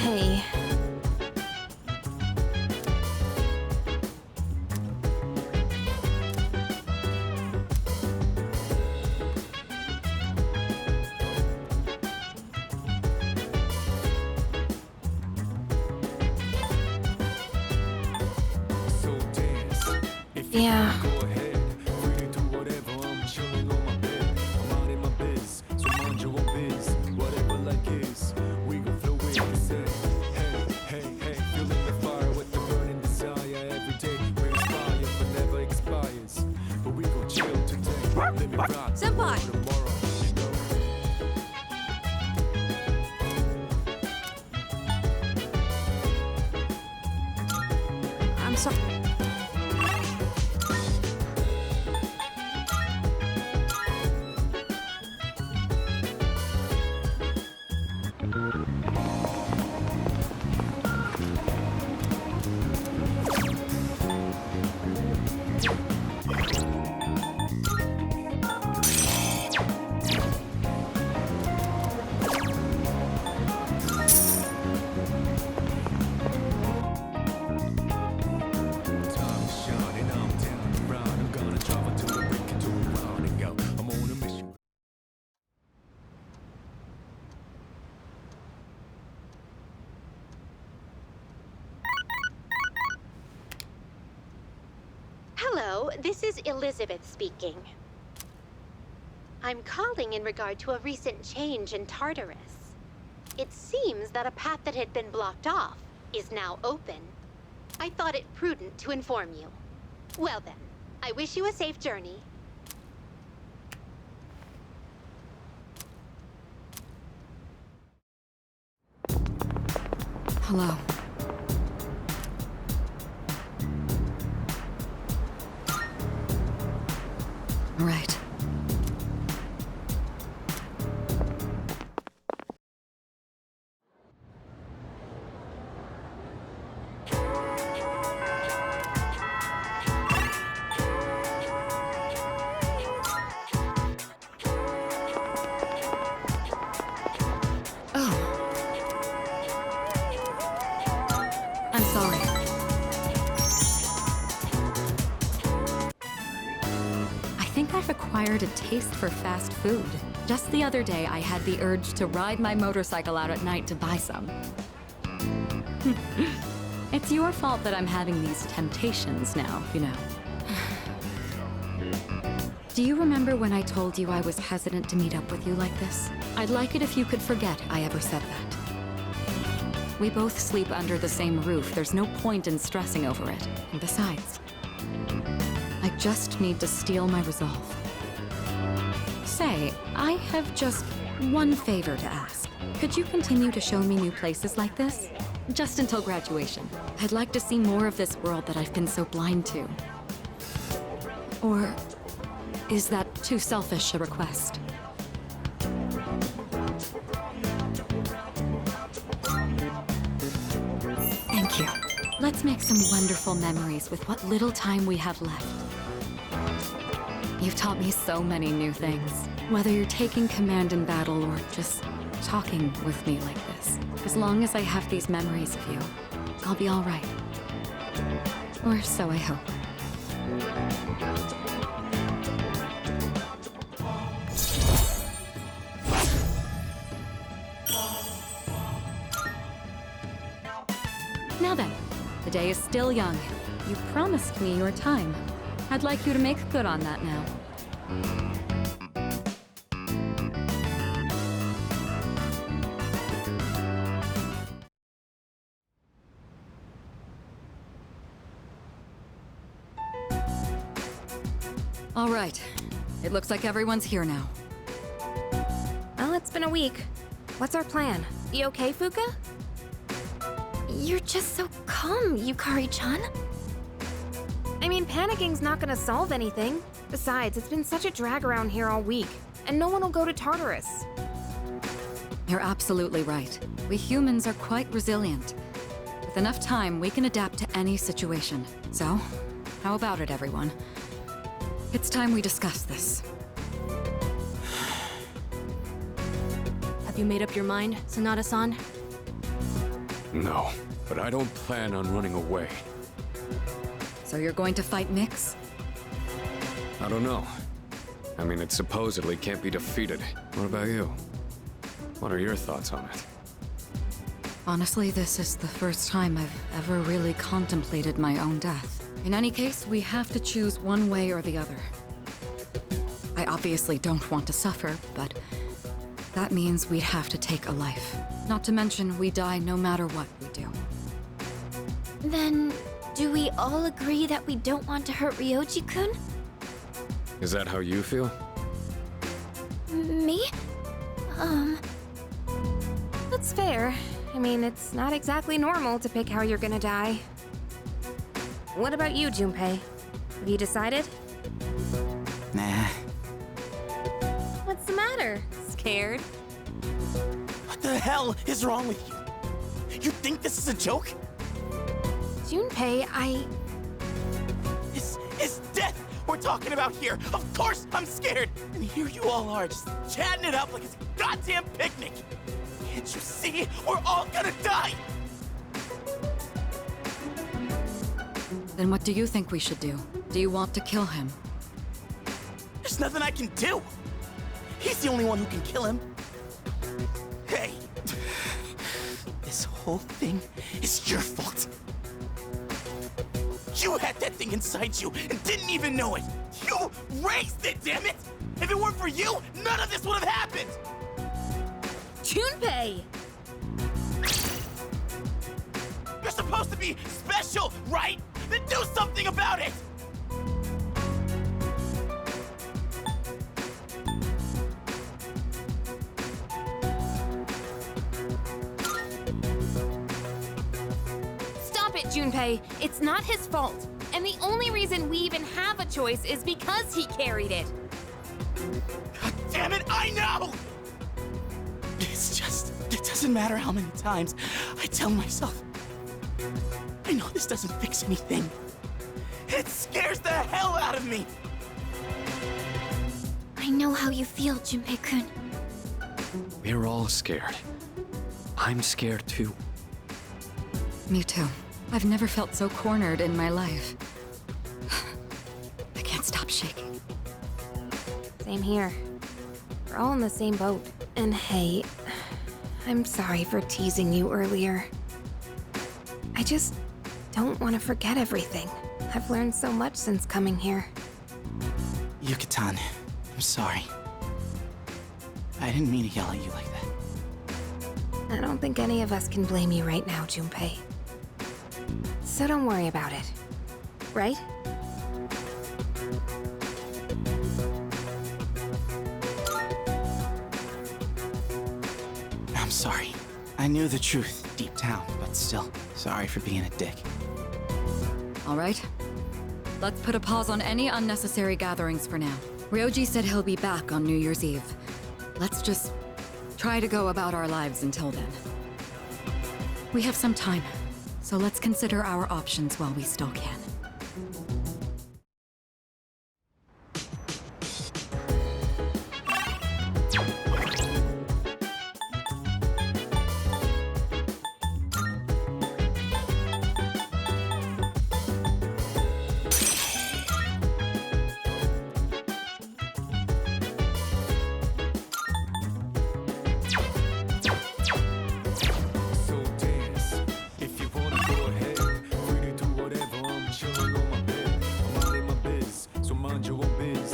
Hey. Yeah. Senpai! I'm sorry. Hello, this is Elizabeth speaking. I'm calling in regard to a recent change in Tartarus. It seems that a path that had been blocked off is now open. I thought it prudent to inform you. Well then, I wish you a safe journey. Hello. Right. Oh. I'm sorry. I think I've acquired a taste for fast food. Just the other day, I had the urge to ride my motorcycle out at night to buy some. It's your fault that I'm having these temptations now, you know. Do you remember when I told you I was hesitant to meet up with you like this? I'd like it if you could forget I ever said that. We both sleep under the same roof. There's no point in stressing over it. And besides, I just need to steel my resolve. Say, I have just one favor to ask. Could you continue to show me new places like this? Just until graduation. I'd like to see more of this world that I've been so blind to. Or is that too selfish a request? Thank you. Let's make some wonderful memories with what little time we have left. You've taught me so many new things. Whether you're taking command in battle or just talking with me like this. As long as I have these memories of you, I'll be all right. Or so I hope. Now then, the day is still young. You promised me your time. I'd like you to make good on that now. All right. It looks like everyone's here now. Well, it's been a week. What's our plan? You okay, Fuka? You're just so calm, Yukari-chan. I mean, panicking's not gonna solve anything. Besides, it's been such a drag around here all week, and no one will go to Tartarus. You're absolutely right. We humans are quite resilient. With enough time, we can adapt to any situation. So, how about it, everyone? It's time we discuss this. Have you made up your mind, Sanada-san? No, but I don't plan on running away. So you're going to fight Nyx? I don't know. I mean, it supposedly can't be defeated. What about you? What are your thoughts on it? Honestly, this is the first time I've ever really contemplated my own death. In any case, we have to choose one way or the other. I obviously don't want to suffer, but that means we'd have to take a life. Not to mention, we die no matter what we do. Then, do we all agree that we don't want to hurt Ryoji-kun? Is that how you feel? Me? That's fair. I mean, it's not exactly normal to pick how you're gonna die. What about you, Junpei? Have you decided? Nah. What's the matter? Scared? What the hell is wrong with you? You think this is a joke? Junpei, This is death we're talking about here. Of course I'm scared. And here you all are, just chatting it up like it's a goddamn picnic. Can't you see? We're all gonna die. Then what do you think we should do? Do you want to kill him? There's nothing I can do. He's the only one who can kill him. Hey, this whole thing is your fault. You had that thing inside you and didn't even know it. You raised it, damn it! If it weren't for you, none of this would have happened. Junpei! You're supposed to be special, right? Then do something about it! Stop it, Junpei. It's not his fault. And the only reason we even have a choice is because he carried it. God damn it, I know! It's just, it doesn't matter how many times I tell myself. I know this doesn't fix anything. It scares the hell out of me! I know how you feel, Junpei-kun. We're all scared. I'm scared too. Me too. I've never felt so cornered in my life. I can't stop shaking. Same here. We're all in the same boat. And hey, I'm sorry for teasing you earlier. I just don't want to forget everything. I've learned so much since coming here. Yucatan, I'm sorry. I didn't mean to yell at you like that. I don't think any of us can blame you right now, Junpei. So don't worry about it. Right? I'm sorry. I knew the truth deep down, but still, sorry for being a dick. All right. Let's put a pause on any unnecessary gatherings for now. Ryoji said he'll be back on New Year's Eve. Let's just try to go about our lives until then. We have some time, so let's consider our options while we still can. So dance, if you wanna go ahead, free to do whatever. I'm chilling on my bed, I'm minding my biz, so mind your own biz.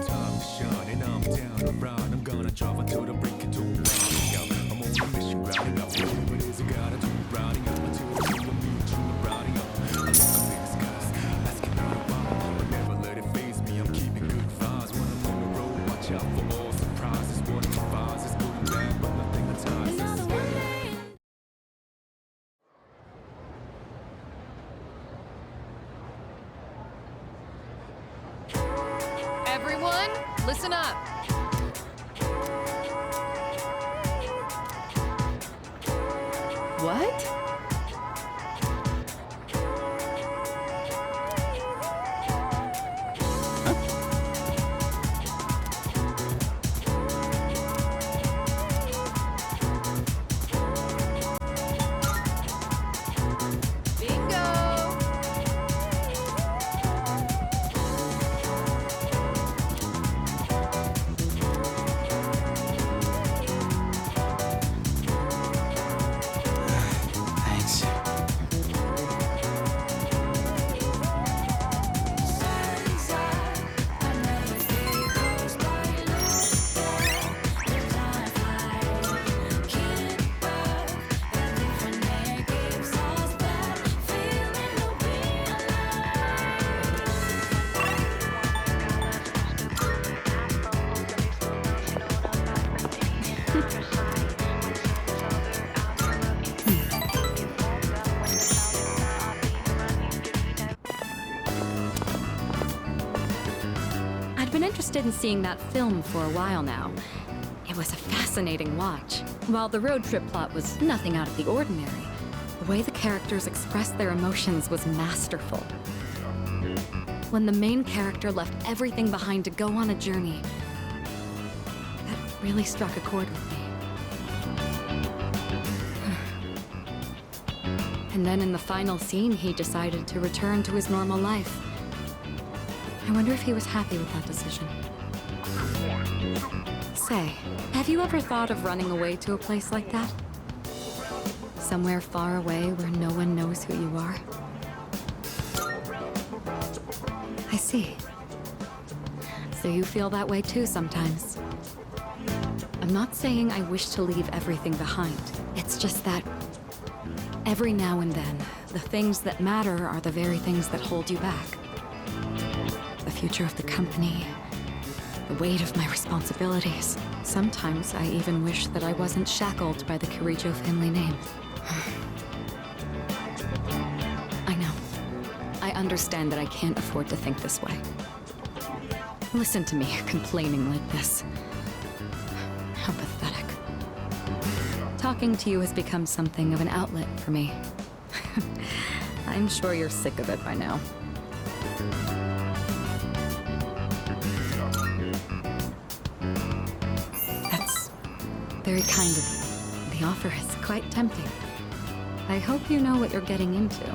Time to shine and I'm down around. I'm gonna drive until the break of dawn. I'm on a mission, rounding up. What is it gotta do? Rounding up until the two of me and you rounding up. I'm looking big skies, asking me why, but never let it faze me. I'm keeping good vibes when I'm on the road. Watch out for all surprises. What it provides is good and bad, but nothing ties. Everyone, listen up. What? Thanks. I'd been interested in seeing that film for a while now. It was a fascinating watch. While the road trip plot was nothing out of the ordinary, the way the characters expressed their emotions was masterful. When the main character left everything behind to go on a journey, that really struck a chord with me. And then in the final scene, he decided to return to his normal life. I wonder if he was happy with that decision. Say, have you ever thought of running away to a place like that? Somewhere far away where no one knows who you are? I see. So you feel that way too sometimes. I'm not saying I wish to leave everything behind. It's just that every now and then, the things that matter are the very things that hold you back. The future of the company, the weight of my responsibilities. Sometimes I even wish that I wasn't shackled by the Kirijo family name. I know. I understand that I can't afford to think this way. Listen to me complaining like this. How pathetic. Talking to you has become something of an outlet for me. I'm sure you're sick of it by now. That's very kind of you. The offer is quite tempting. I hope you know what you're getting into.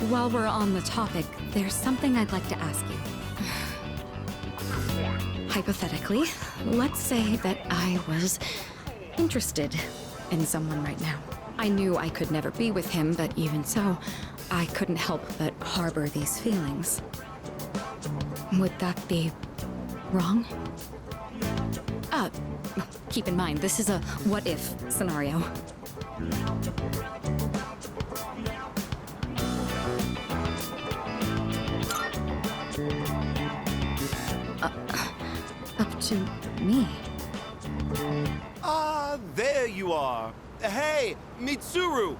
While we're on the topic, there's something I'd like to ask you. Hypothetically, let's say that I was interested in someone right now. I knew I could never be with him, but even so, I couldn't help but harbor these feelings. Would that be wrong? Keep in mind, this is a what-if scenario. Up to me. Ah, there you are. Hey, Mitsuru!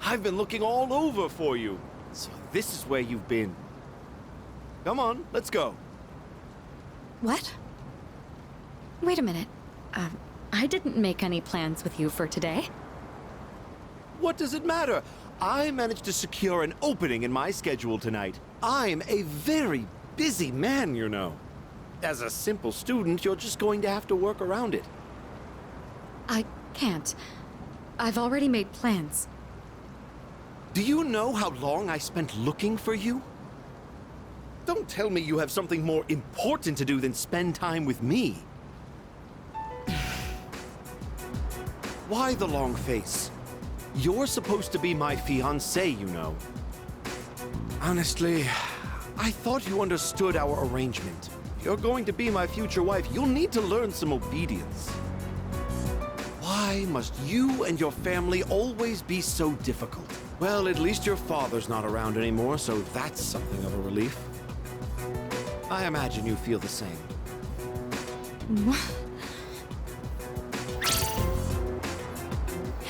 I've been looking all over for you. So this is where you've been. Come on, let's go. What? Wait a minute. I didn't make any plans with you for today. What does it matter? I managed to secure an opening in my schedule tonight. I'm a very busy man, you know. As a simple student, you're just going to have to work around it. I can't. I've already made plans. Do you know how long I spent looking for you? Don't tell me you have something more important to do than spend time with me. Why the long face? You're supposed to be my fiancé, you know. Honestly, I thought you understood our arrangement. If you're going to be my future wife, you'll need to learn some obedience. Why must you and your family always be so difficult? Well, at least your father's not around anymore, so that's something of a relief. I imagine you feel the same.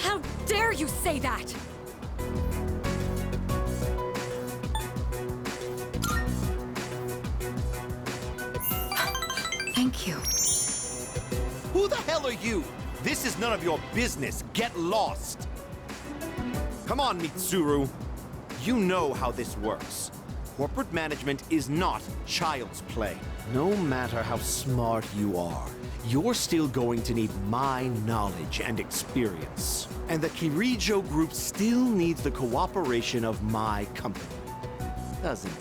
How dare you say that? Thank you. Who the hell are you? This is none of your business. Get lost. Come on, Mitsuru. You know how this works. Corporate management is not child's play. No matter how smart you are, you're still going to need my knowledge and experience. And the Kirijo Group still needs the cooperation of my company. Doesn't it?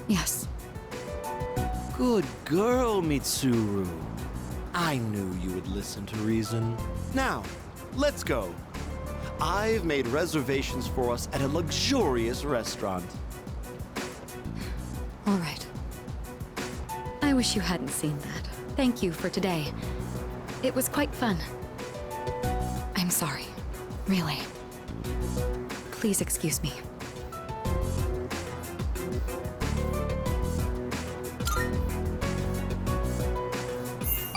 Yes. Good girl, Mitsuru. I knew you would listen to reason. Now, let's go. I've made reservations for us at a luxurious restaurant. All right. I wish you hadn't seen that. Thank you for today. It was quite fun. I'm sorry. Really. Please excuse me.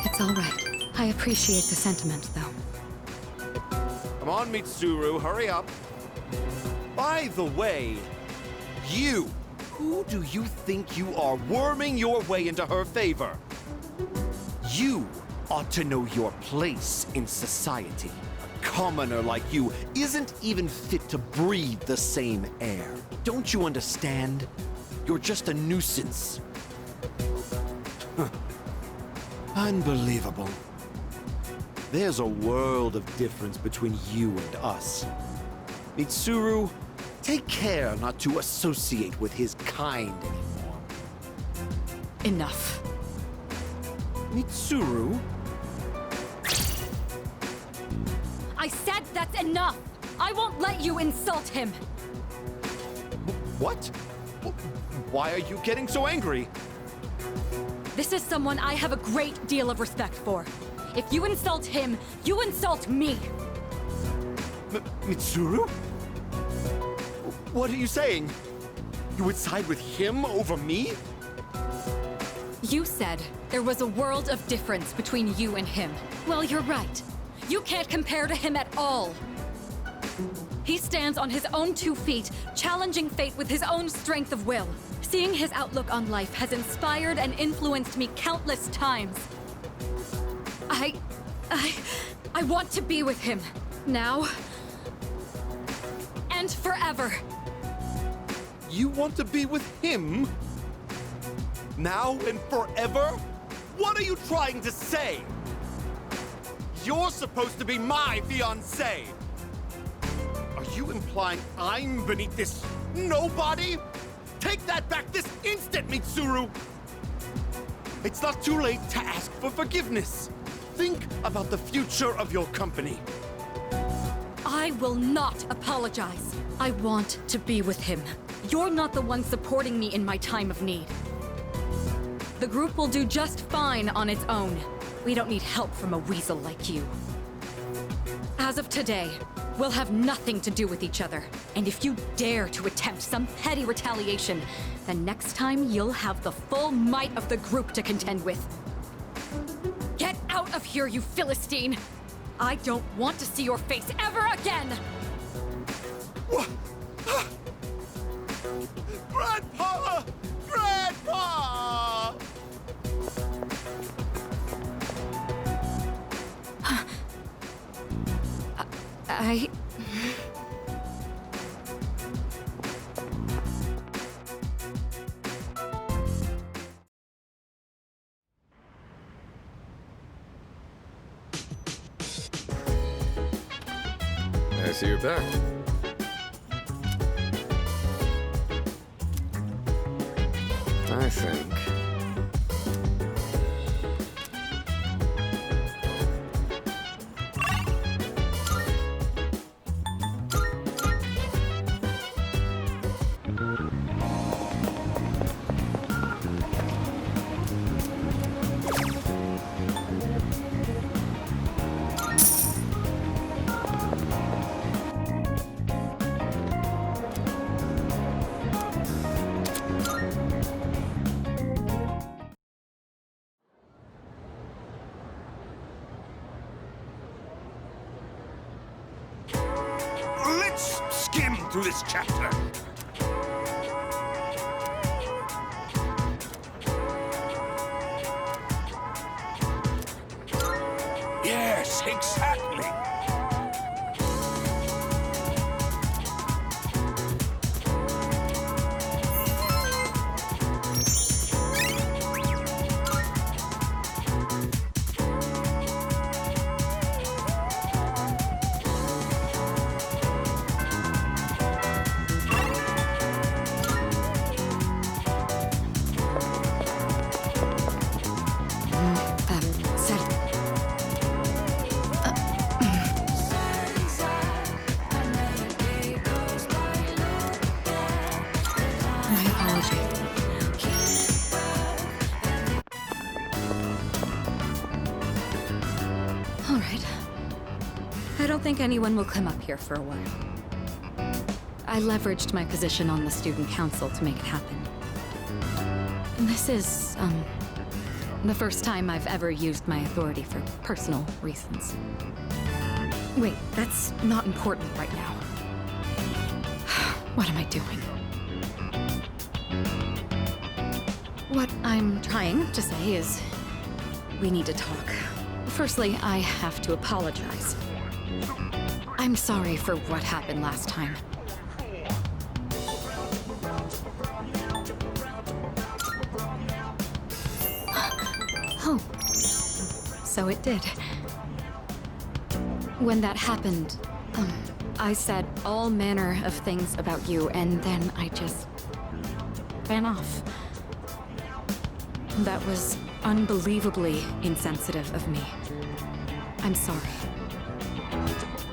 It's all right. I appreciate the sentiment, though. Come on, Mitsuru, hurry up. By the way, you, who do you think you are worming your way into her favor? You ought to know your place in society. A commoner like you isn't even fit to breathe the same air. Don't you understand? You're just a nuisance. Unbelievable. There's a world of difference between you and us. Mitsuru, take care not to associate with his kind anymore. Enough. Mitsuru? I said that's enough! I won't let you insult him! What? Why are you getting so angry? This is someone I have a great deal of respect for. If you insult him, you insult me! Mitsuru? What are you saying? You would side with him over me? You said there was a world of difference between you and him. Well, you're right. You can't compare to him at all. He stands on his own 2 feet, challenging fate with his own strength of will. Seeing his outlook on life has inspired and influenced me countless times. I want to be with him. Now. And forever. You want to be with him? Now and forever? What are you trying to say? You're supposed to be my fiancé. Are you implying I'm beneath this nobody? Take that back this instant, Mitsuru! It's not too late to ask for forgiveness. Think about the future of your company. I will not apologize. I want to be with him. You're not the one supporting me in my time of need. The group will do just fine on its own. We don't need help from a weasel like you. As of today, we'll have nothing to do with each other. And if you dare to attempt some petty retaliation, then next time you'll have the full might of the group to contend with. Get out of here, you Philistine! I don't want to see your face ever again! Grandpa! Grandpa! I see you're back. I think... Let's skim through this chapter. Yes, exactly. Said. My apology. All right. I don't think anyone will come up here for a while. I leveraged my position on the student council to make it happen. And this is, the first time I've ever used my authority for personal reasons. Wait, that's not important right now. What am I doing? What I'm trying to say is, we need to talk. Firstly, I have to apologize. I'm sorry for what happened last time. Oh, so it did. When that happened, I said all manner of things about you, and then I just ran off. That was unbelievably insensitive of me. I'm sorry.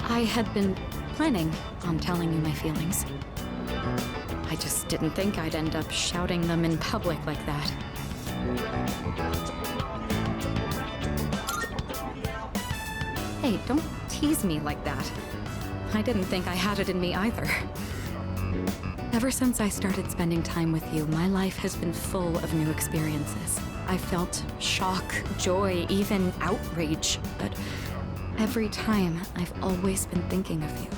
I had been planning on telling you my feelings. I just didn't think I'd end up shouting them in public like that. Hey, don't tease me like that. I didn't think I had it in me either. Ever since I started spending time with you, my life has been full of new experiences. I felt shock, joy, even outrage, but every time I've always been thinking of you.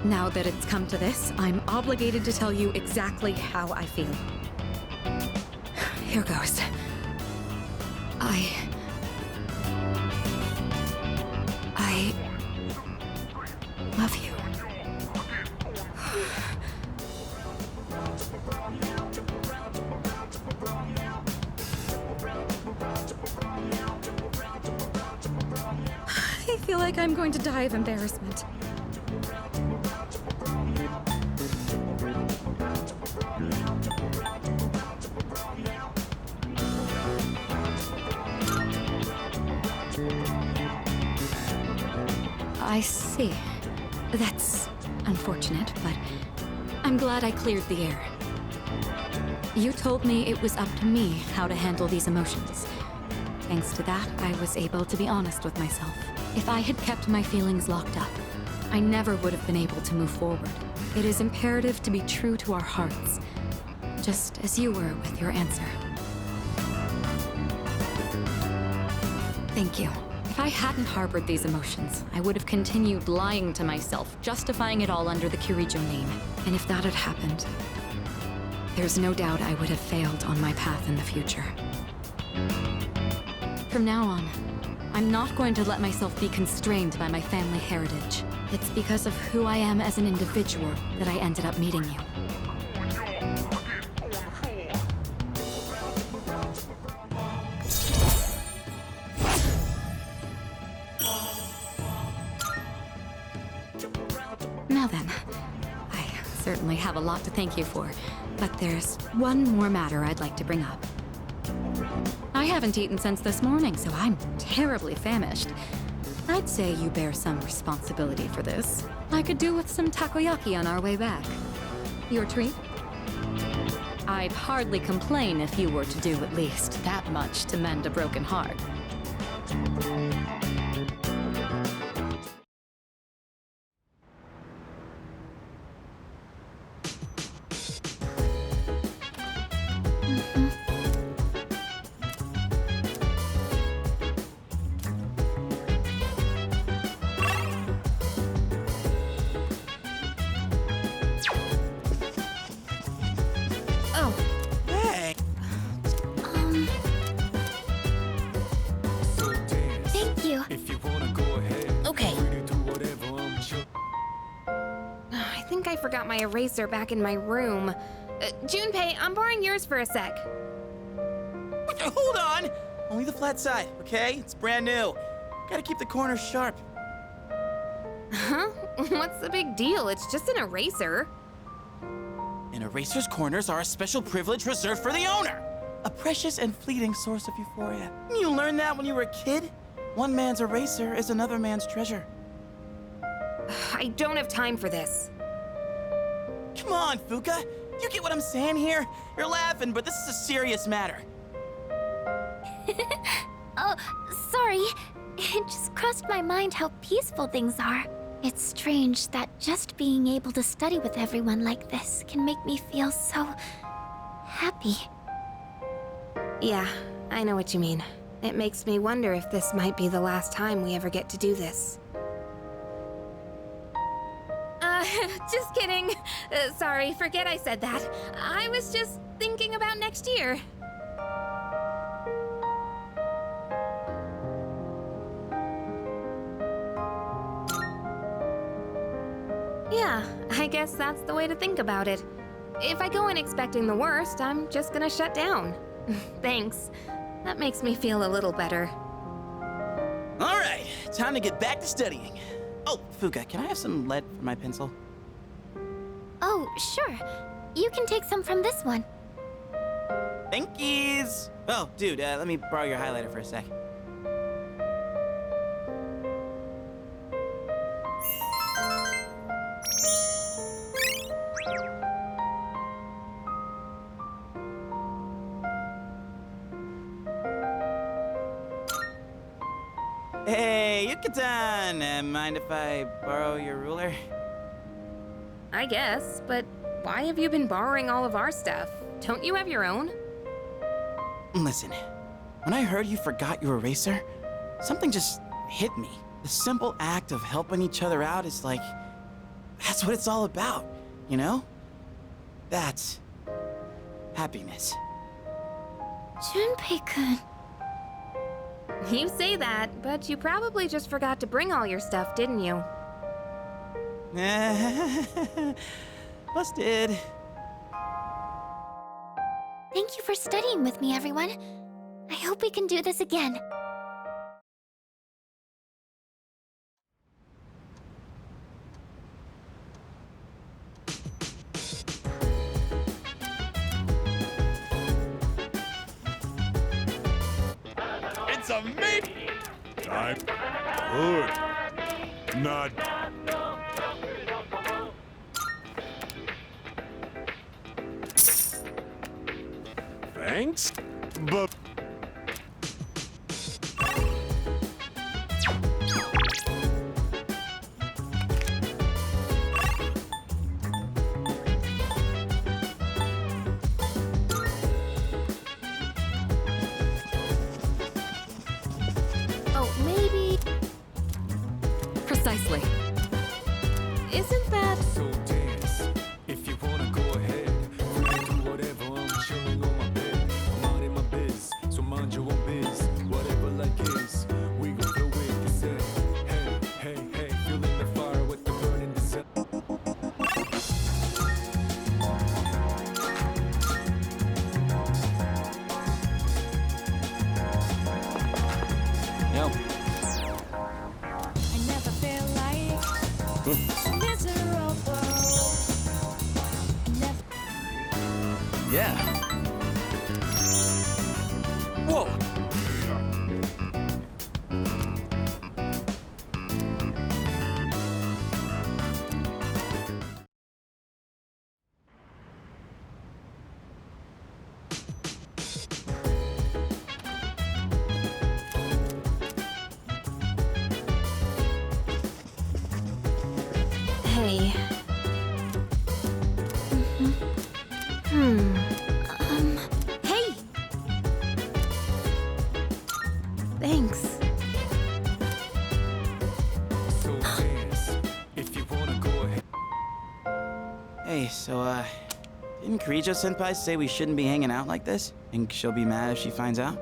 Now that it's come to this, I'm obligated to tell you exactly how I feel. Here goes. I love you. I feel like I'm going to die of embarrassment. I see. That's unfortunate, but I'm glad I cleared the air. You told me it was up to me how to handle these emotions. Thanks to that, I was able to be honest with myself. If I had kept my feelings locked up, I never would have been able to move forward. It is imperative to be true to our hearts, just as you were with your answer. Thank you. If I hadn't harbored these emotions, I would have continued lying to myself, justifying it all under the Kirijo name. And if that had happened, there's no doubt I would have failed on my path in the future. From now on, I'm not going to let myself be constrained by my family heritage. It's because of who I am as an individual that I ended up meeting you. Now then, I certainly have a lot to thank you for, but there's one more matter I'd like to bring up. I haven't eaten since this morning, so I'm terribly famished. I'd say you bear some responsibility for this. I could do with some takoyaki on our way back. Your treat? I'd hardly complain if you were to do at least that much to mend a broken heart. I forgot my eraser back in my room. Junpei, I'm borrowing yours for a sec. Hold on! Only the flat side, okay? It's brand new. Gotta keep the corners sharp. Huh? What's the big deal? It's just an eraser. An eraser's corners are a special privilege reserved for the owner. A precious and fleeting source of euphoria. You learned that when you were a kid? One man's eraser is another man's treasure. I don't have time for this. Come on, Fuka. You get what I'm saying here? You're laughing, but this is a serious matter. Oh, sorry. It just crossed my mind how peaceful things are. It's strange that just being able to study with everyone like this can make me feel so happy. Yeah, I know what you mean. It makes me wonder if this might be the last time we ever get to do this. Just kidding. Sorry, forget I said that. I was just thinking about next year. Yeah, I guess that's the way to think about it. If I go in expecting the worst, I'm just gonna shut down. Thanks. That makes me feel a little better. All right, time to get back to studying. Oh, Fuka, can I have some lead for my pencil? Oh, sure. You can take some from this one. Thank yous. Oh, dude, let me borrow your highlighter for a sec. Hey, Yuka-tan! Mind if I borrow your ruler? I guess, but why have you been borrowing all of our stuff? Don't you have your own? Listen, when I heard you forgot your eraser, something just hit me. The simple act of helping each other out is like, that's what it's all about, you know? That's happiness. Junpei-kun. You say that, but you probably just forgot to bring all your stuff, didn't you? Busted. Thank you for studying with me, everyone. I hope we can do this again. It's a meat! I'm good. Not... Thanks, but... Oh, maybe... Precisely. Isn't that... So dance, if you wanna go ahead. Free to do whatever, I'm chilling on my bed. I'm minding my biz, so mind your own biz. Whatever like is, we gon' throw it, they say. Hey, hey, hey, feeling the fire with the burning desire. Yo. I never feel like miserable. Never Yeah. Whoa. Hey. Hey! Thanks. So dance, if you wanna go ahead. Hey, so, didn't Kirijo-senpai say we shouldn't be hanging out like this? Think she'll be mad if she finds out?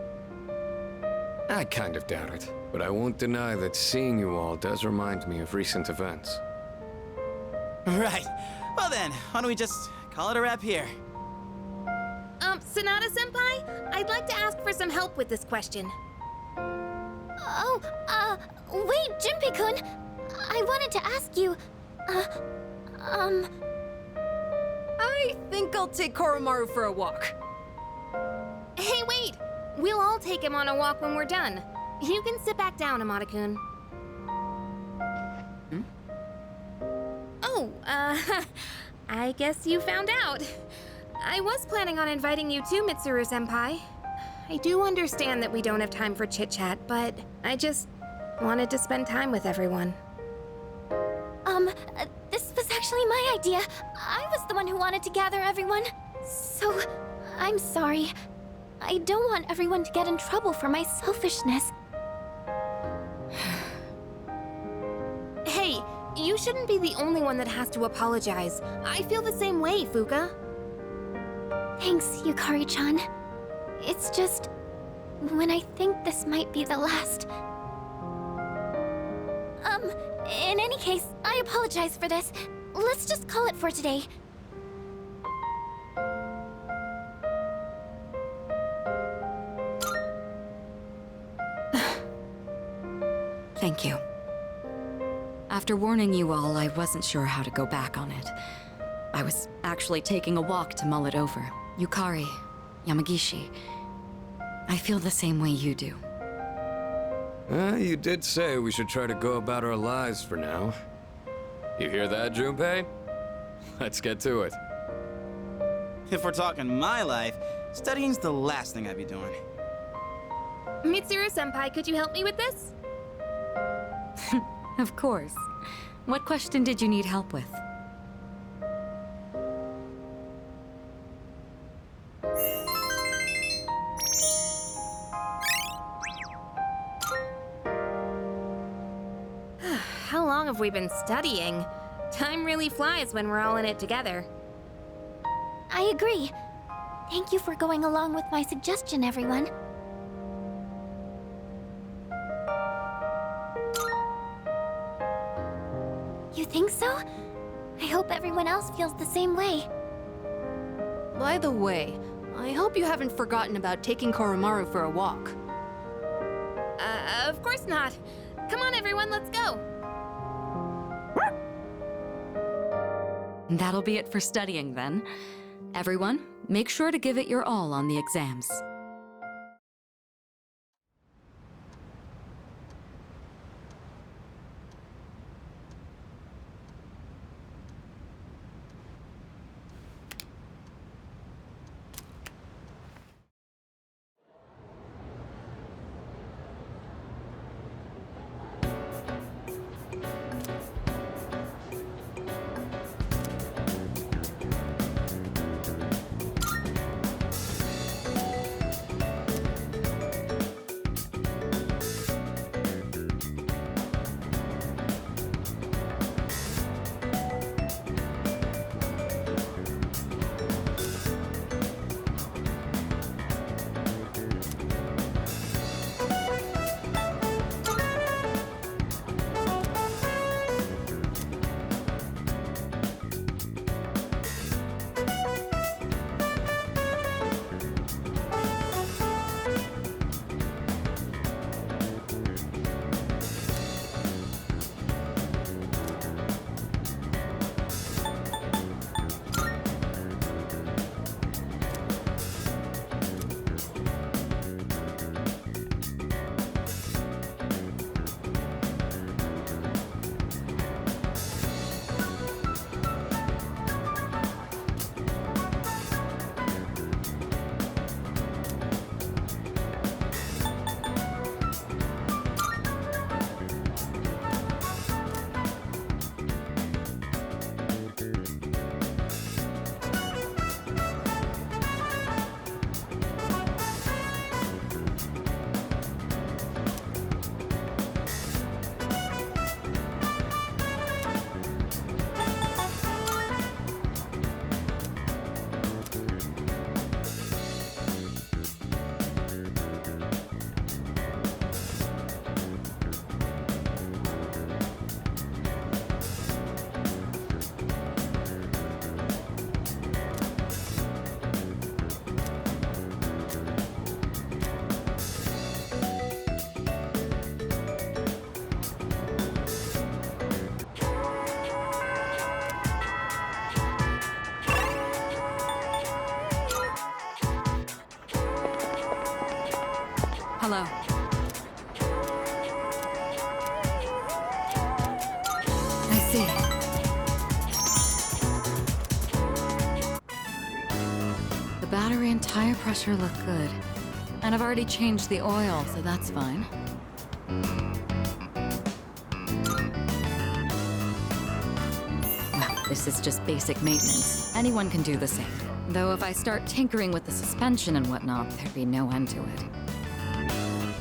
I kind of doubt it, but I won't deny that seeing you all does remind me of recent events. Right. Well then, why don't we just call it a wrap here? Sonata-senpai? I'd like to ask for some help with this question. Oh, wait, Junpei-kun. I wanted to ask you, I think I'll take Koromaru for a walk. Hey, wait! We'll all take him on a walk when we're done. You can sit back down, Amada-kun. Oh, I guess you found out. I was planning on inviting you too, Mitsuru-senpai. I do understand that we don't have time for chit-chat, but I just wanted to spend time with everyone. This was actually my idea. I was the one who wanted to gather everyone. So, I'm sorry. I don't want everyone to get in trouble for my selfishness. Hey, you shouldn't be the only one that has to apologize. I feel the same way, Fuka. Thanks, Yukari-chan. It's just... when I think this might be the last... in any case, I apologize for this. Let's just call it for today. Thank you. After warning you all, I wasn't sure how to go back on it. I was actually taking a walk to mull it over. Yukari, Yamagishi, I feel the same way you do. You did say we should try to go about our lives for now. You hear that, Junpei? Let's get to it. If we're talking my life, studying's the last thing I'd be doing. Mitsuru-senpai, could you help me with this? Of course. What question did you need help with? How long have we been studying? Time really flies when we're all in it together. I agree. Thank you for going along with my suggestion, everyone. You think so? I hope everyone else feels the same way. By the way, I hope you haven't forgotten about taking Koromaru for a walk. Of course not. Come on, everyone, let's go. That'll be it for studying then. Everyone, make sure to give it your all on the exams. Hello. I see. The battery and tire pressure look good. And I've already changed the oil, so that's fine. Well, this is just basic maintenance. Anyone can do the same. Though if I start tinkering with the suspension and whatnot, there'd be no end to it.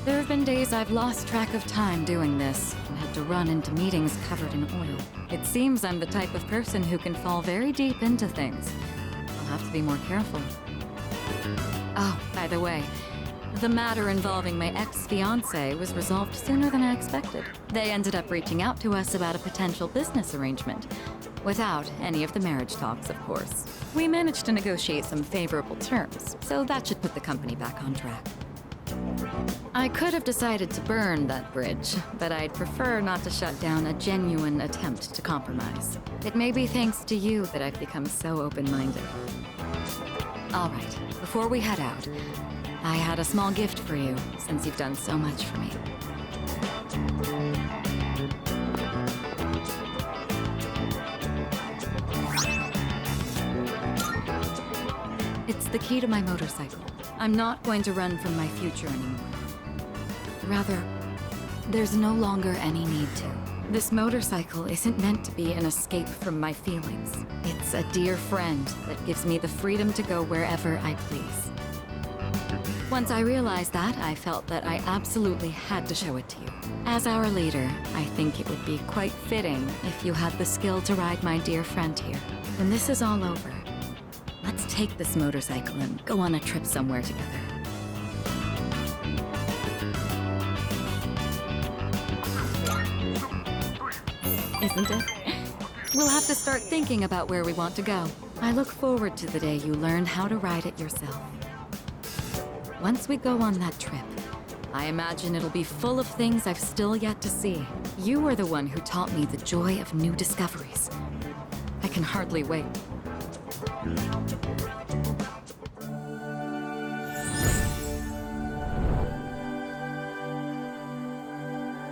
There have been days I've lost track of time doing this and had to run into meetings covered in oil. It seems I'm the type of person who can fall very deep into things. I'll have to be more careful. Oh, by the way, the matter involving my ex-fiancé was resolved sooner than I expected. They ended up reaching out to us about a potential business arrangement. Without any of the marriage talks, of course. We managed to negotiate some favorable terms, so that should put the company back on track. I could have decided to burn that bridge, but I'd prefer not to shut down a genuine attempt to compromise. It may be thanks to you that I've become so open-minded. All right, before we head out, I had a small gift for you, since you've done so much for me. It's the key to my motorcycle. I'm not going to run from my future anymore. Rather, there's no longer any need to. This motorcycle isn't meant to be an escape from my feelings. It's a dear friend that gives me the freedom to go wherever I please. Once I realized that, I felt that I absolutely had to show it to you. As our leader, I think it would be quite fitting if you had the skill to ride my dear friend here. When this is all over, let's take this motorcycle and go on a trip somewhere together. Isn't it? We'll have to start thinking about where we want to go. I look forward to the day you learn how to ride it yourself. Once we go on that trip, I imagine it'll be full of things I've still yet to see. You are the one who taught me the joy of new discoveries. I can hardly wait.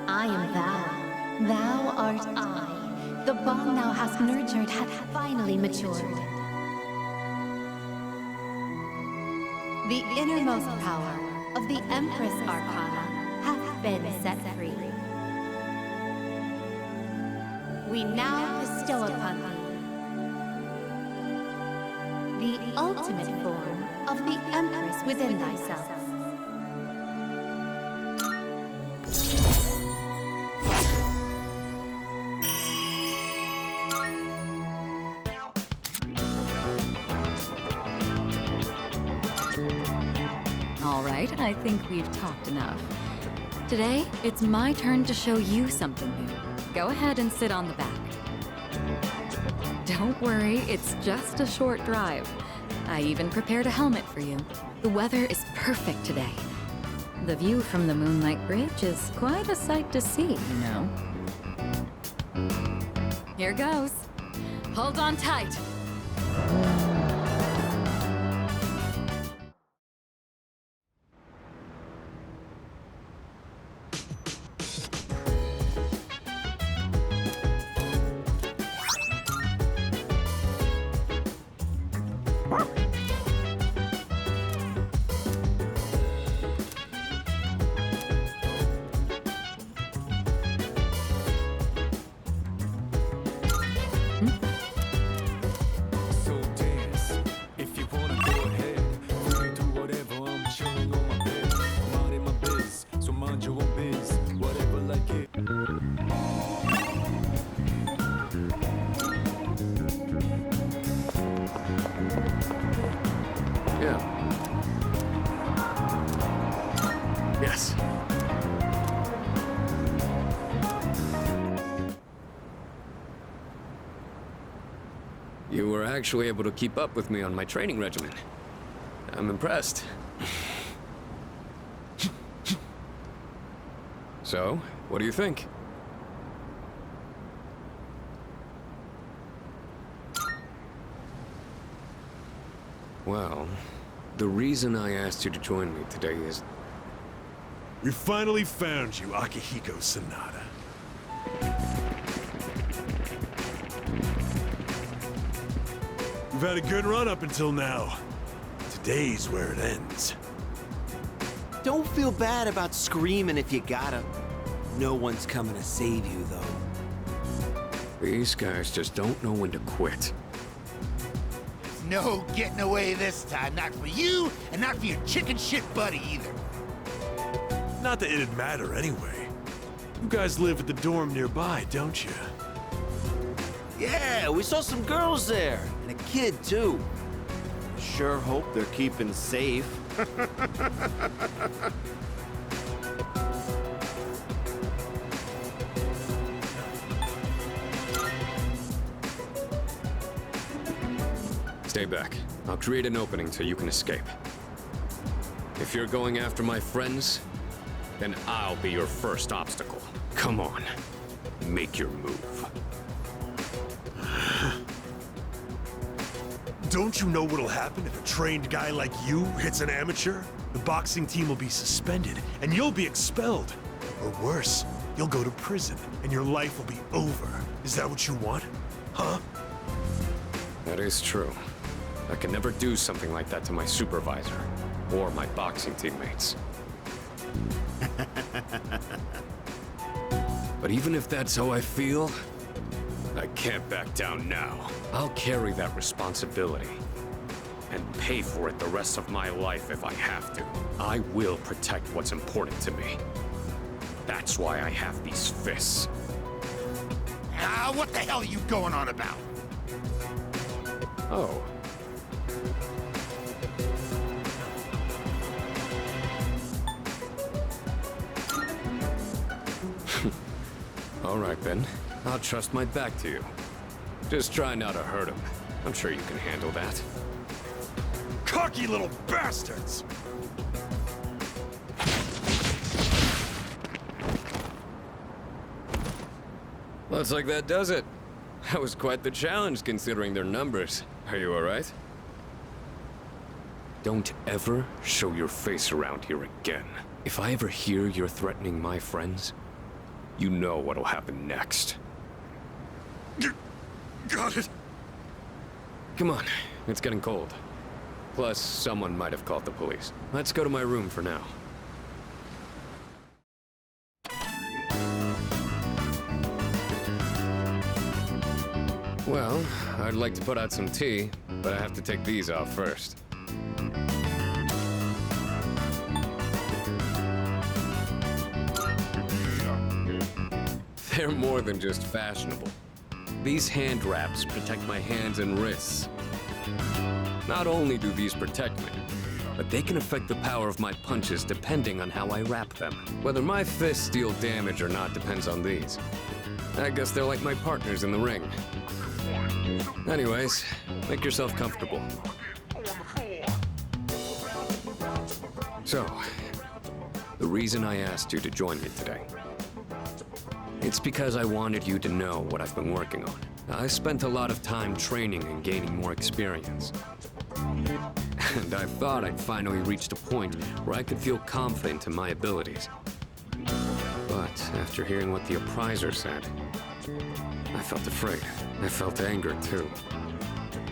I am thou. Thou art I. The bond thou hast nurtured hath finally matured. The innermost power of the Empress Arcana hath been set free. We now bestow upon thee the ultimate form of the Empress within thyself. All right, I think we've talked enough. Today, it's my turn to show you something new. Go ahead and sit on the back. Don't worry, it's just a short drive. I even prepared a helmet for you. The weather is perfect today. The view from the Moonlight Bridge is quite a sight to see, you know. Here goes. Hold on tight. So dance, if you wanna go ahead. You do whatever, I'm chilling on my bed. I'm out in my biz, so mind your own biz. Whatever, like it. Yeah. Yes. You were actually able to keep up with me on my training regimen. I'm impressed. So, what do you think? Well, the reason I asked you to join me today is... We finally found you, Akihiko Sanada. We've had a good run up until now. Today's where it ends. Don't feel bad about screaming if you gotta. No one's coming to save you, though. These guys just don't know when to quit. No getting away this time. Not for you, and not for your chicken shit buddy either. Not that it'd matter anyway. You guys live at the dorm nearby, don't you? Yeah, we saw some girls there. And a kid, too. Sure hope they're keeping safe. Stay back. I'll create an opening so you can escape. If you're going after my friends, then I'll be your first obstacle. Come on. Make your move. Don't you know what'll happen if a trained guy like you hits an amateur? The boxing team will be suspended, and you'll be expelled. Or worse, you'll go to prison, and your life will be over. Is that what you want? Huh? That is true. I can never do something like that to my supervisor, or my boxing teammates. But even if that's how I feel, I can't back down now. I'll carry that responsibility and pay for it the rest of my life if I have to. I will protect what's important to me. That's why I have these fists. Ah, what the hell are you going on about? Oh. All right, then. I'll trust my back to you. Just try not to hurt him. I'm sure you can handle that. Cocky little bastards! Looks like that does it. That was quite the challenge, considering their numbers. Are you all right? Don't ever show your face around here again. If I ever hear you're threatening my friends, you know what'll happen next. Got it. Come on, it's getting cold. Plus, someone might have called the police. Let's go to my room for now. Well, I'd like to put out some tea, but I have to take these off first. They're more than just fashionable. These hand wraps protect my hands and wrists. Not only do these protect me, but they can affect the power of my punches depending on how I wrap them. Whether my fists deal damage or not depends on these. I guess they're like my partners in the ring. Anyways, make yourself comfortable. So, the reason I asked you to join me today, it's because I wanted you to know what I've been working on. I spent a lot of time training and gaining more experience. And I thought I'd finally reached a point where I could feel confident in my abilities. But after hearing what the appraiser said, I felt afraid. I felt anger too.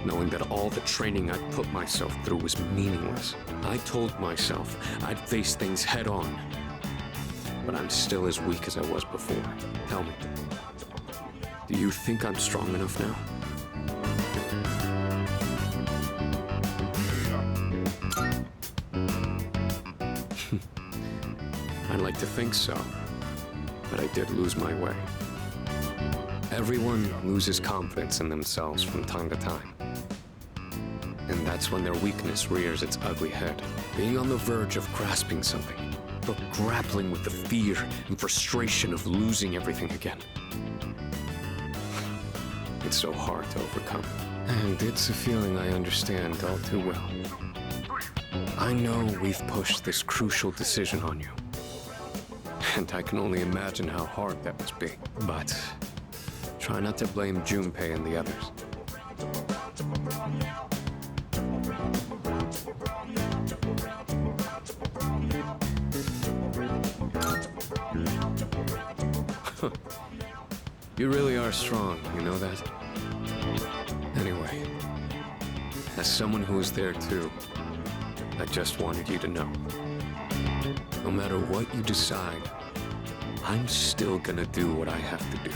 Knowing that all the training I'd put myself through was meaningless. I told myself I'd face things head on. But I'm still as weak as I was before. Tell me, do you think I'm strong enough now? I'd like to think so, but I did lose my way. Everyone loses confidence in themselves from time to time. And that's when their weakness rears its ugly head. Being on the verge of grasping something, but grappling with the fear and frustration of losing everything again. It's so hard to overcome. And it's a feeling I understand all too well. I know we've pushed this crucial decision on you. And I can only imagine how hard that must be. But try not to blame Junpei and the others. You really are strong, you know that? Anyway, as someone who was there too, I just wanted you to know. No matter what you decide, I'm still gonna do what I have to do.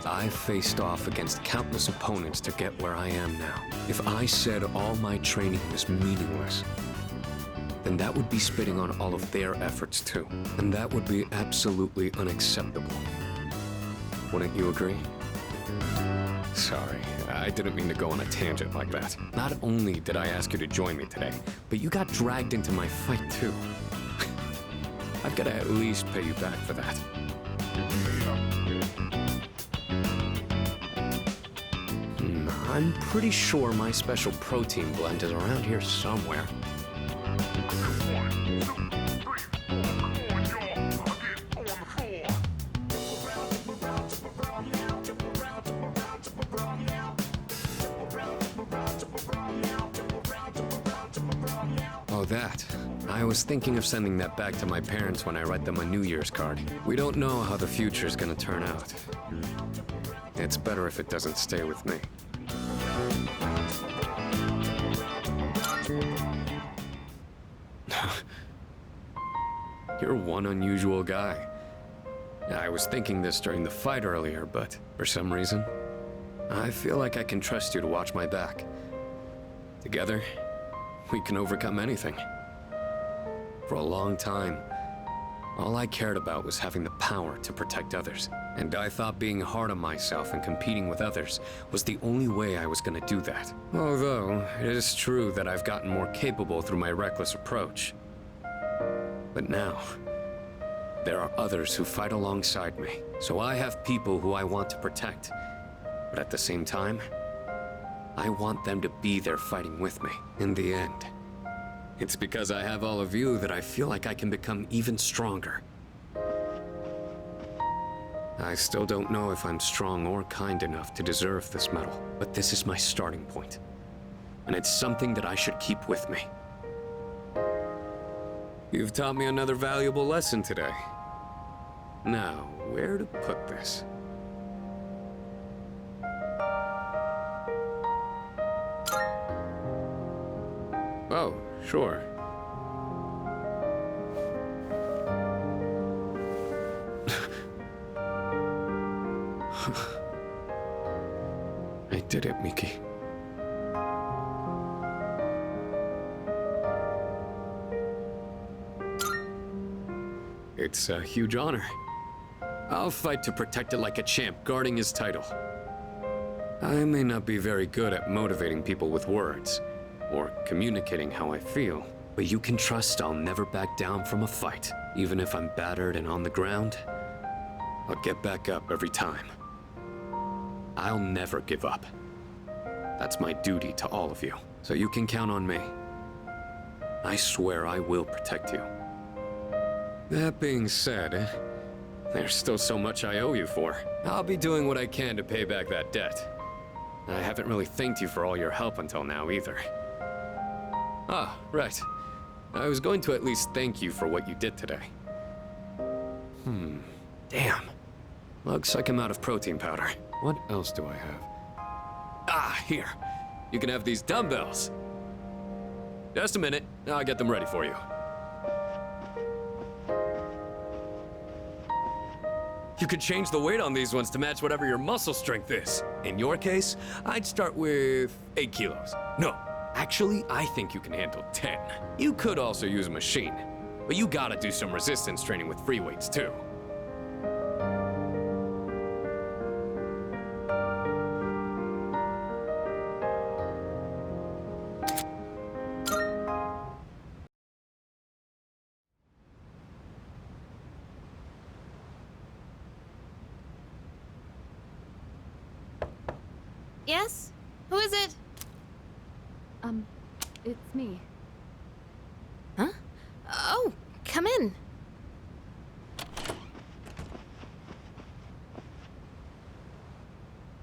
I faced off against countless opponents to get where I am now. If I said all my training was meaningless, then that would be spitting on all of their efforts too. And that would be absolutely unacceptable. Wouldn't you agree? Sorry, I didn't mean to go on a tangent like that. Not only did I ask you to join me today, but you got dragged into my fight too. I've got to at least pay you back for that. I'm pretty sure my special protein blend is around here somewhere. Oh, that. I was thinking of sending that back to my parents when I write them a New Year's card. We don't know how the future's gonna turn out. It's better if it doesn't stay with me. You're one unusual guy. I was thinking this during the fight earlier, but for some reason, I feel like I can trust you to watch my back. Together, we can overcome anything. For a long time, all I cared about was having the power to protect others. And I thought being hard on myself and competing with others was the only way I was gonna do that. Although, it is true that I've gotten more capable through my reckless approach. But now, there are others who fight alongside me. So I have people who I want to protect. But at the same time, I want them to be there fighting with me in the end. It's because I have all of you that I feel like I can become even stronger. I still don't know if I'm strong or kind enough to deserve this medal, but this is my starting point. And it's something that I should keep with me. You've taught me another valuable lesson today. Now, where to put this? Oh, sure. I did it, Miki. It's a huge honor. I'll fight to protect it like a champ, guarding his title. I may not be very good at motivating people with words, or communicating how I feel, but you can trust I'll never back down from a fight. Even if I'm battered and on the ground, I'll get back up every time. I'll never give up. That's my duty to all of you, so you can count on me. I swear I will protect you. That being said, there's still so much I owe you for. I'll be doing what I can to pay back that debt. I haven't really thanked you for all your help until now either. Ah, right. I was going to at least thank you for what you did today. Damn. Looks like I'm out of protein powder. What else do I have? Ah, here. You can have these dumbbells. Just a minute. I'll get them ready for you. You could change the weight on these ones to match whatever your muscle strength is. In your case, I'd start with 8 kilos. No, actually, I think you can handle 10. You could also use a machine, but you gotta do some resistance training with free weights too. Yes? Who is it? It's me. Huh? Oh, come in.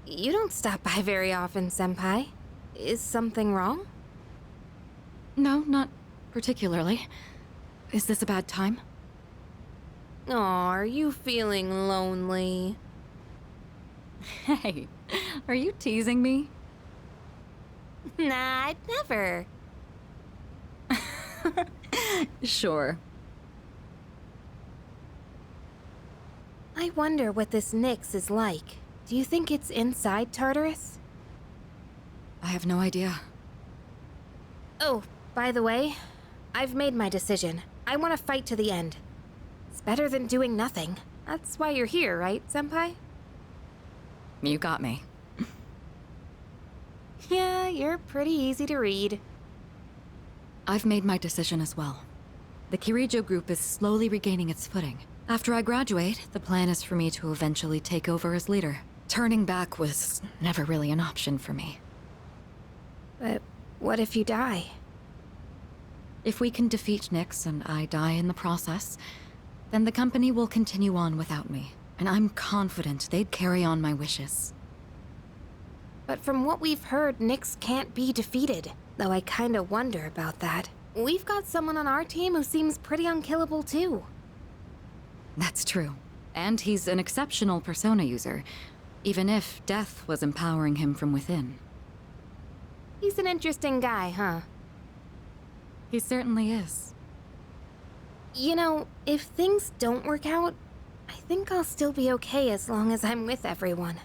You don't stop by very often, Senpai. Is something wrong? No, not particularly. Is this a bad time? Aw, are you feeling lonely? Hey, are you teasing me? Nah, I'd never. Sure. I wonder what this Nyx is like. Do you think it's inside Tartarus? I have no idea. Oh, by the way, I've made my decision. I want to fight to the end. It's better than doing nothing. That's why you're here, right, Senpai? You got me. Yeah, you're pretty easy to read. I've made my decision as well. The Kirijo group is slowly regaining its footing. After I graduate, the plan is for me to eventually take over as leader. Turning back was never really an option for me. But what if you die? If we can defeat Nyx and I die in the process, then the company will continue on without me. And I'm confident they'd carry on my wishes. But from what we've heard, Nyx can't be defeated. Though I kinda wonder about that. We've got someone on our team who seems pretty unkillable too. That's true. And he's an exceptional persona user, even if death was empowering him from within. He's an interesting guy, huh? He certainly is. You know, if things don't work out, I think I'll still be okay as long as I'm with everyone.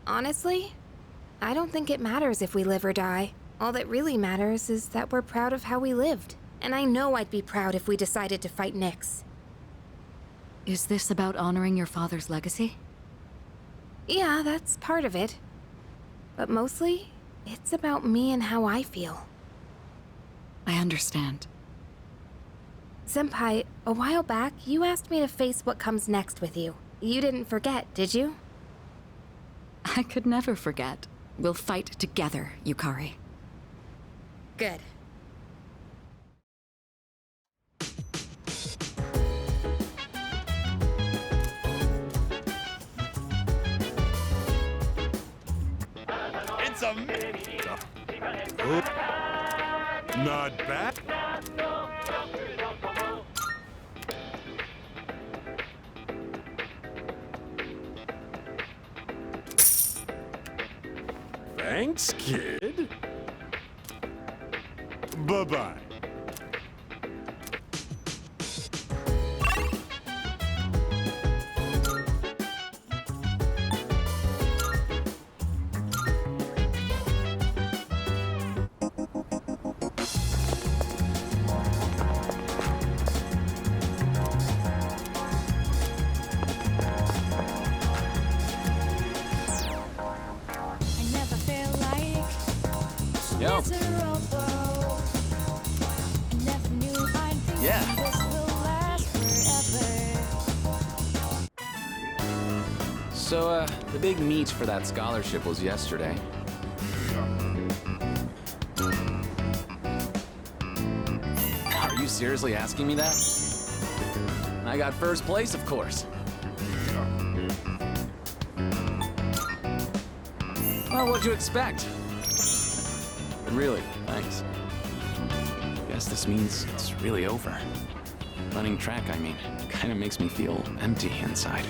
Honestly, I don't think it matters if we live or die. All that really matters is that we're proud of how we lived. And I know I'd be proud if we decided to fight Nyx. Is this about honoring your father's legacy? Yeah, that's part of it. But mostly, it's about me and how I feel. I understand. Senpai, a while back, you asked me to face what comes next with you. You didn't forget, did you? I could never forget. We'll fight together, Yukari. Good. It's a... Not bad. Thanks, kid. Bye-bye. I never felt like Yo. miserable. I never knew I'd think Yeah. this will last forever. So, the big meet for that scholarship was yesterday. Are you seriously asking me that? I got first place, of course. Well, what'd you expect? But really, thanks. Guess this means it's really over. Running track, I mean, kind of makes me feel empty inside.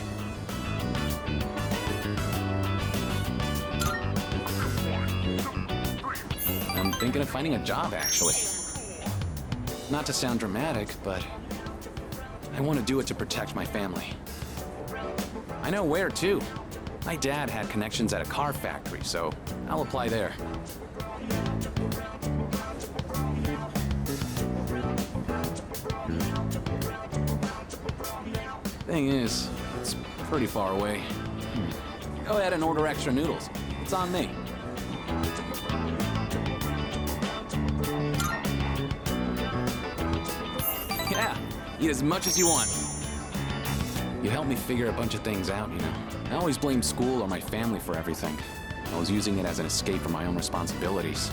I'm thinking of finding a job, actually. Not to sound dramatic, but I want to do it to protect my family. I know where, too. My dad had connections at a car factory, so I'll apply there. Thing is, it's pretty far away. Go ahead and order extra noodles. It's on me. Yeah, eat as much as you want. You helped me figure a bunch of things out, you know. I always blame school or my family for everything. I was using it as an escape from my own responsibilities.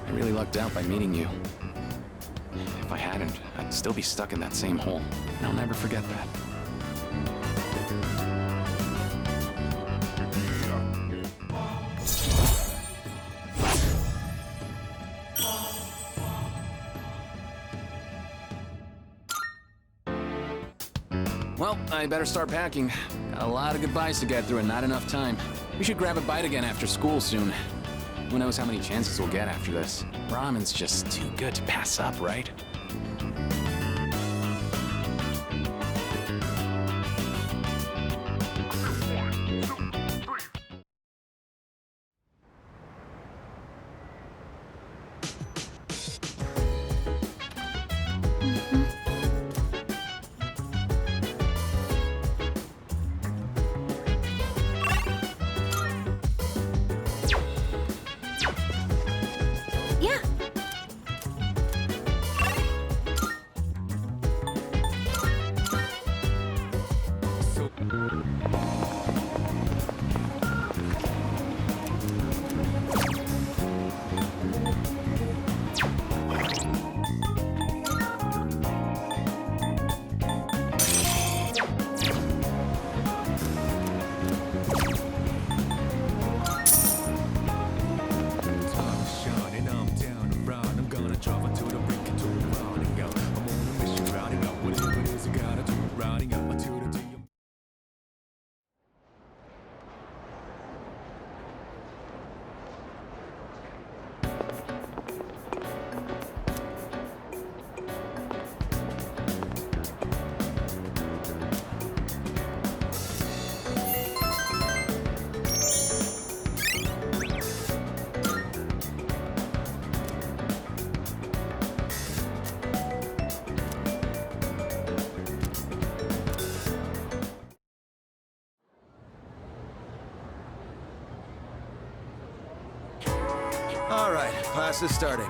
I really lucked out by meeting you. If I hadn't, I'd still be stuck in that same hole. And I'll never forget that. Well, I better start packing. Got a lot of goodbyes to get through and not enough time. We should grab a bite again after school soon. Who knows how many chances we'll get after this? Ramen's just too good to pass up, right? Yeah. Sean, and I'm down and proud. I'm gonna travel to the brink and to the rounding out. I'm on a mission, rounding up whatever it is I gotta do. Rounding up until the day I'm All right, class is starting.